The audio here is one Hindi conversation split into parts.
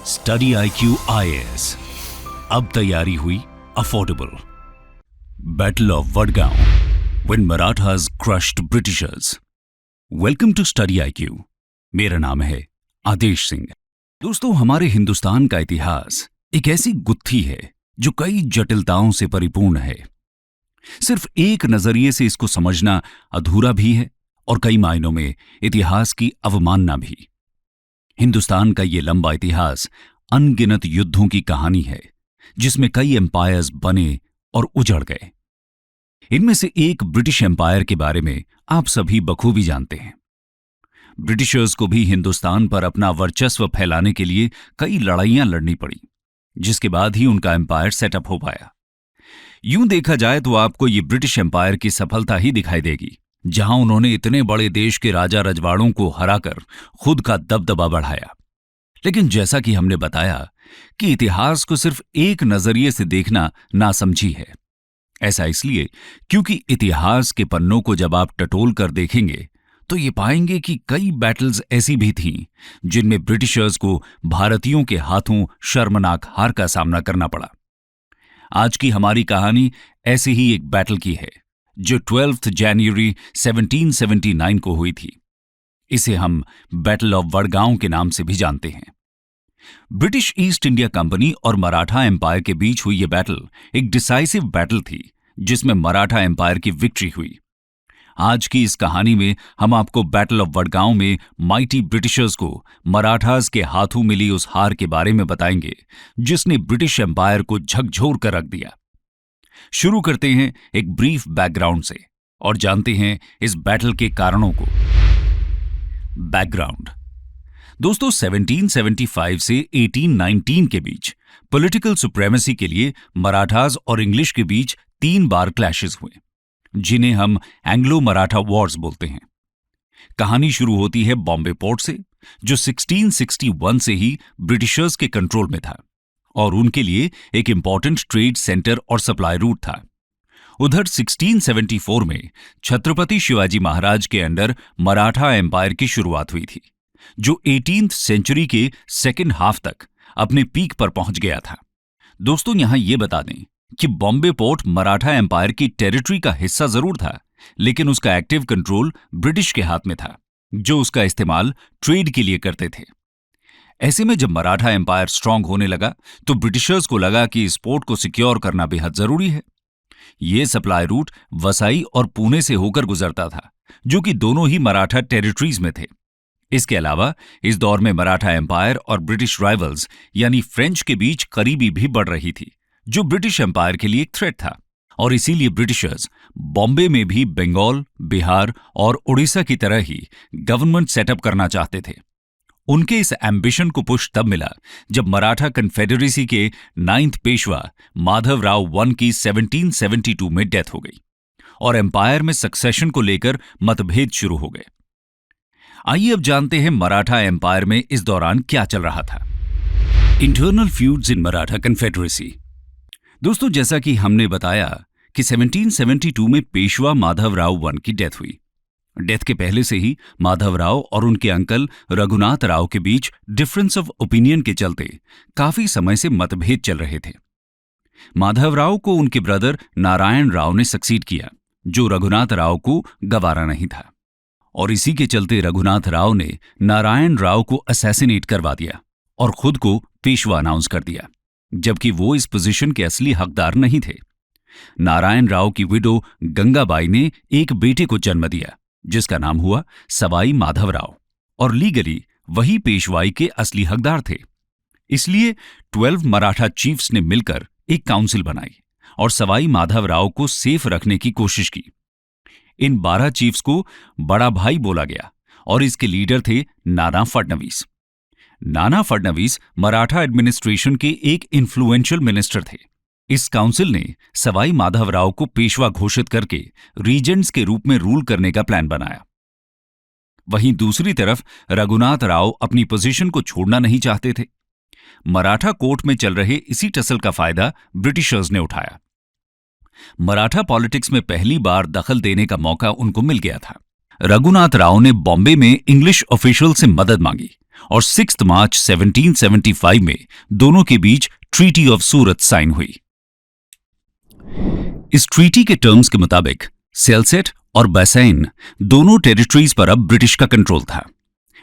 स्टडी IQ IAS, अब तैयारी हुई affordable. Battle of Wadgaon, when Marathas crushed Britishers. Welcome to study IQ। मेरा नाम है आदेश सिंह। दोस्तों, हमारे हिंदुस्तान का इतिहास एक ऐसी गुत्थी है जो कई जटिलताओं से परिपूर्ण है। सिर्फ एक नजरिए से इसको समझना अधूरा भी है और कई मायनों में इतिहास की अवमानना भी। हिंदुस्तान का ये लंबा इतिहास अनगिनत युद्धों की कहानी है, जिसमें कई एम्पायर्स बने और उजड़ गए। इनमें से एक ब्रिटिश एम्पायर के बारे में आप सभी बखूबी जानते हैं। ब्रिटिशर्स को भी हिंदुस्तान पर अपना वर्चस्व फैलाने के लिए कई लड़ाइयां लड़नी पड़ी, जिसके बाद ही उनका एम्पायर सेटअप हो पाया। यूं देखा जाए तो आपको ये ब्रिटिश एम्पायर की सफलता ही दिखाई देगी, जहां उन्होंने इतने बड़े देश के राजा रजवाड़ों को हराकर खुद का दबदबा बढ़ाया। लेकिन जैसा कि हमने बताया कि इतिहास को सिर्फ एक नजरिए से देखना नासमझी है। ऐसा इसलिए क्योंकि इतिहास के पन्नों को जब आप टटोल कर देखेंगे तो ये पाएंगे कि कई बैटल्स ऐसी भी थीं जिनमें ब्रिटिशर्स को भारतीयों के हाथों शर्मनाक हार का सामना करना पड़ा। आज की हमारी कहानी ऐसे ही एक बैटल की है, जो 12 जनवरी 1779 को हुई थी। इसे हम बैटल ऑफ वडगांव के नाम से भी जानते हैं। ब्रिटिश ईस्ट इंडिया कंपनी और मराठा एम्पायर के बीच हुई यह बैटल एक डिसाइसिव बैटल थी, जिसमें मराठा एम्पायर की विक्ट्री हुई। आज की इस कहानी में हम आपको बैटल ऑफ वडगांव में माइटी ब्रिटिशर्स को मराठास के हाथों मिली उस हार के बारे में बताएंगे, जिसने ब्रिटिश एम्पायर को झकझोर कर रख दिया। शुरू करते हैं एक ब्रीफ बैकग्राउंड से और जानते हैं इस बैटल के कारणों को। बैकग्राउंड। दोस्तों, 1775 से 1819 के बीच पॉलिटिकल सुप्रीमेसी के लिए मराठास और इंग्लिश के बीच 3 बार क्लैशेस हुए, जिन्हें हम एंग्लो मराठा वॉर्स बोलते हैं। कहानी शुरू होती है बॉम्बे पोर्ट से, जो 1661 से ही ब्रिटिशर्स के कंट्रोल में था और उनके लिए एक इंपॉर्टेंट ट्रेड सेंटर और सप्लाई रूट था। उधर 1674 में छत्रपति शिवाजी महाराज के अंडर मराठा एम्पायर की शुरुआत हुई थी, जो 18th सेंचुरी के सेकेंड हाफ तक अपने पीक पर पहुंच गया था। दोस्तों, यहां यह बता दें कि बॉम्बे पोर्ट मराठा एम्पायर की टेरिटरी का हिस्सा जरूर था, लेकिन उसका एक्टिव कंट्रोल ब्रिटिश के हाथ में था, जो उसका इस्तेमाल ट्रेड के लिए करते थे। ऐसे में जब मराठा एम्पायर स्ट्रांग होने लगा तो ब्रिटिशर्स को लगा कि इस पोर्ट को सिक्योर करना बेहद जरूरी है। यह सप्लाई रूट वसाई और पुणे से होकर गुजरता था, जो कि दोनों ही मराठा टेरिटरीज में थे। इसके अलावा इस दौर में मराठा एम्पायर और ब्रिटिश राइवल्स यानी फ्रेंच के बीच करीबी भी बढ़ रही थी, जो ब्रिटिश एम्पायर के लिए एक थ्रेट था। और इसीलिए ब्रिटिशर्स बॉम्बे में भी बंगाल, बिहार और उड़ीसा की तरह ही गवर्नमेंट सेटअप करना चाहते थे। उनके इस एम्बिशन को पुश तब मिला जब मराठा कन्फेडरेसी के 9th पेशवा माधवराव I की 1772 में डेथ हो गई और एम्पायर में सक्सेशन को लेकर मतभेद शुरू हो गए। आइए अब जानते हैं मराठा एम्पायर में इस दौरान क्या चल रहा था। इंटरनल फ्यूड्स इन मराठा कन्फेडरेसी। दोस्तों, जैसा कि हमने बताया कि 1772 में पेशवा माधवराव I की डेथ हुई। डेथ के पहले से ही माधवराव और उनके अंकल रघुनाथ राव के बीच डिफरेंस ऑफ ओपिनियन के चलते काफी समय से मतभेद चल रहे थे। माधवराव को उनके ब्रदर नारायण राव ने सक्सीड किया, जो रघुनाथ राव को गवारा नहीं था, और इसी के चलते रघुनाथ राव ने नारायण राव को असैसिनेट करवा दिया और खुद को पेशवा अनाउंस कर दिया, जबकि वो इस पोजीशन के असली हकदार नहीं थे। नारायण राव की विडो गंगाबाई ने एक बेटे को जन्म दिया, जिसका नाम हुआ सवाई माधवराव, और लीगली वही पेशवाई के असली हकदार थे। इसलिए 12 मराठा चीफ्स ने मिलकर एक काउंसिल बनाई और सवाई माधवराव को सेफ रखने की कोशिश की। इन 12 चीफ्स को बड़ा भाई बोला गया और इसके लीडर थे नाना फडणवीस। नाना फडणवीस मराठा एडमिनिस्ट्रेशन के एक इन्फ्लुएंशियल मिनिस्टर थे। इस काउंसिल ने सवाई माधवराव को पेशवा घोषित करके रीजेंट्स के रूप में रूल करने का प्लान बनाया। वहीं दूसरी तरफ रघुनाथ राव अपनी पोजीशन को छोड़ना नहीं चाहते थे। मराठा कोर्ट में चल रहे इसी टसल का फायदा ब्रिटिशर्स ने उठाया। मराठा पॉलिटिक्स में पहली बार दखल देने का मौका उनको मिल गया था। रघुनाथ राव ने बॉम्बे में इंग्लिश ऑफिशियल से मदद मांगी और 6 मार्च 1775 में दोनों के बीच ट्रीटी ऑफ सूरत साइन हुई। इस ट्रीटी के टर्म्स के मुताबिक सेल्सेट और बैसैन दोनों टेरिटरीज पर अब ब्रिटिश का कंट्रोल था।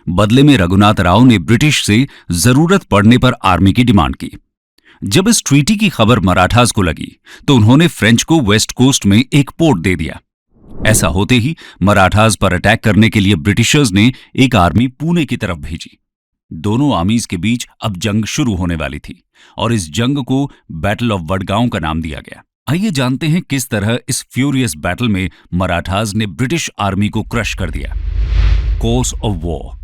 बदले में रघुनाथ राव ने ब्रिटिश से जरूरत पड़ने पर आर्मी की डिमांड की। जब इस ट्रीटी की खबर मराठास को लगी तो उन्होंने फ्रेंच को वेस्ट कोस्ट में एक पोर्ट दे दिया। ऐसा होते ही मराठास पर अटैक करने के लिए ब्रिटिशर्स ने एक आर्मी पुणे की तरफ भेजी। दोनों आर्मीज के बीच अब जंग शुरू होने वाली थी और इस जंग को बैटल ऑफ वडगांव का नाम दिया गया। आइए जानते हैं किस तरह इस फ्यूरियस बैटल में मराठास ने ब्रिटिश आर्मी को क्रश कर दिया। Course of war.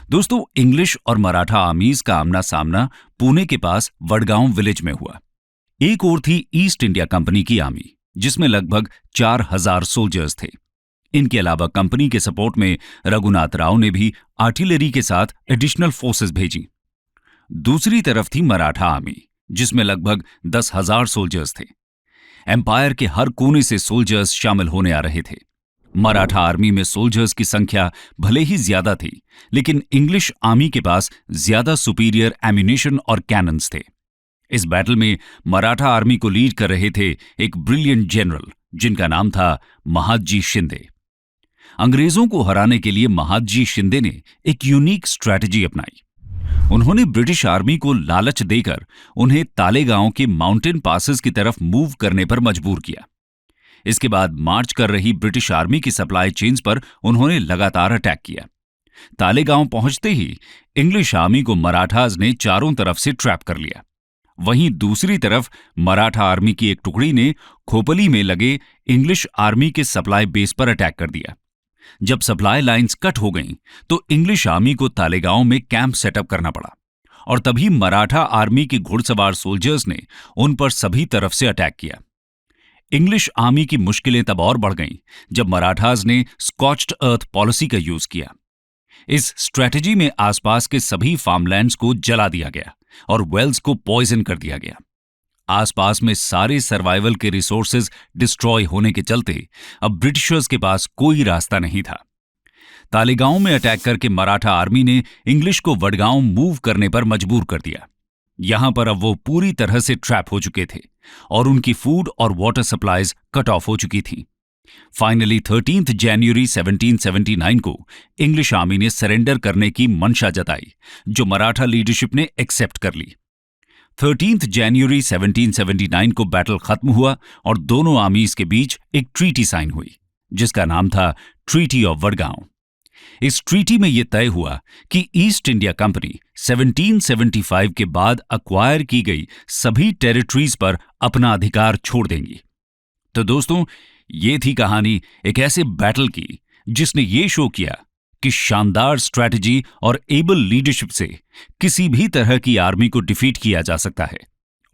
दोस्तों, इंग्लिश और मराठा आर्मीज का आमना सामना पुणे के पास वडगांव विलेज में हुआ। एक ओर थी ईस्ट इंडिया कंपनी की आर्मी, जिसमें लगभग 4000 सोल्जर्स थे। इनके अलावा कंपनी के सपोर्ट में रघुनाथ राव ने भी आर्टिलरी के साथ एडिशनल फोर्सेस भेजी। दूसरी तरफ थी मराठा आर्मी, जिसमें लगभग 10,000 सोल्जर्स थे। एम्पायर के हर कोने से सोल्जर्स शामिल होने आ रहे थे। मराठा आर्मी में सोल्जर्स की संख्या भले ही ज्यादा थी, लेकिन इंग्लिश आर्मी के पास ज्यादा सुपीरियर एम्यूनिशन और कैनन्स थे। इस बैटल में मराठा आर्मी को लीड कर रहे थे एक ब्रिलियंट जनरल, जिनका नाम था महादजी शिंदे। अंग्रेजों को हराने के लिए महादजी शिंदे ने एक यूनिक स्ट्रैटेजी अपनाई। उन्होंने ब्रिटिश आर्मी को लालच देकर उन्हें तालेगांव के माउंटेन पासेस की तरफ मूव करने पर मजबूर किया। इसके बाद मार्च कर रही ब्रिटिश आर्मी की सप्लाई चेन्स पर उन्होंने लगातार अटैक किया। तालेगांव पहुंचते ही इंग्लिश आर्मी को मराठास ने चारों तरफ से ट्रैप कर लिया। वहीं दूसरी तरफ मराठा आर्मी की एक टुकड़ी ने खोपली में लगे इंग्लिश आर्मी के सप्लाई बेस पर अटैक कर दिया। जब सप्लाई लाइंस कट हो गईं, तो इंग्लिश आर्मी को तालेगांव में कैंप सेटअप करना पड़ा और तभी मराठा आर्मी के घुड़सवार सोल्जर्स ने उन पर सभी तरफ से अटैक किया। इंग्लिश आर्मी की मुश्किलें तब और बढ़ गईं जब मराठास ने स्कॉच्ड अर्थ पॉलिसी का यूज किया। इस स्ट्रेटजी में आसपास के सभी फार्मलैंड्स को जला दिया गया और वेल्स को पॉइजन कर दिया गया। आसपास में सारे सर्वाइवल के रिसोर्सेज डिस्ट्रॉय होने के चलते अब ब्रिटिशर्स के पास कोई रास्ता नहीं था। तालेगांव में अटैक करके मराठा आर्मी ने इंग्लिश को वडगांव मूव करने पर मजबूर कर दिया। यहां पर अब वो पूरी तरह से ट्रैप हो चुके थे और उनकी फूड और वाटर सप्लाईज कट ऑफ हो चुकी थी। फाइनली 13 जनवरी 1779 को इंग्लिश आर्मी ने सरेंडर करने की मंशा जताई, जो मराठा लीडरशिप ने एक्सेप्ट कर ली। 13 जनवरी 1779 को बैटल खत्म हुआ और दोनों आर्मीज के बीच एक ट्रीटी साइन हुई, जिसका नाम था ट्रीटी ऑफ वडगांव। इस ट्रीटी में यह तय हुआ कि ईस्ट इंडिया कंपनी 1775 के बाद अक्वायर की गई सभी टेरिटरीज पर अपना अधिकार छोड़ देंगी। तो दोस्तों, ये थी कहानी एक ऐसे बैटल की जिसने ये शो किया कि शानदार स्ट्रैटेजी और एबल लीडरशिप से किसी भी तरह की आर्मी को डिफीट किया जा सकता है,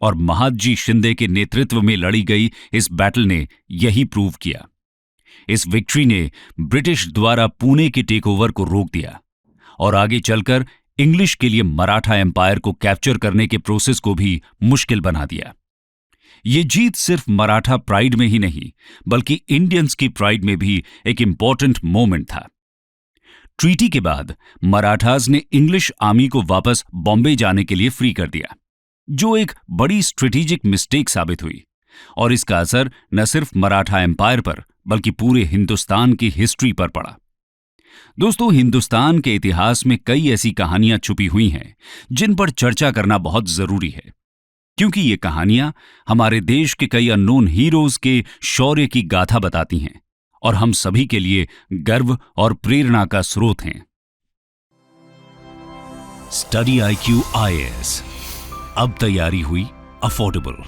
और महादजी शिंदे के नेतृत्व में लड़ी गई इस बैटल ने यही प्रूव किया। इस विक्ट्री ने ब्रिटिश द्वारा पुणे के टेकओवर को रोक दिया और आगे चलकर इंग्लिश के लिए मराठा एम्पायर को कैप्चर करने के प्रोसेस को भी मुश्किल बना दिया। ये जीत सिर्फ मराठा प्राइड में ही नहीं, बल्कि इंडियंस की प्राइड में भी एक इंपॉर्टेंट मोमेंट था। ट्रीटी के बाद मराठास ने इंग्लिश आर्मी को वापस बॉम्बे जाने के लिए फ्री कर दिया, जो एक बड़ी स्ट्रेटेजिक मिस्टेक साबित हुई, और इसका असर न सिर्फ मराठा एम्पायर पर बल्कि पूरे हिंदुस्तान की हिस्ट्री पर पड़ा। दोस्तों, हिंदुस्तान के इतिहास में कई ऐसी कहानियां छुपी हुई हैं जिन पर चर्चा करना बहुत जरूरी है, क्योंकि ये कहानियां हमारे देश के कई अननोन हीरोज के शौर्य की गाथा बताती हैं और हम सभी के लिए गर्व और प्रेरणा का स्रोत हैं। स्टडी IQ IAS अब तैयारी हुई अफोर्डेबल।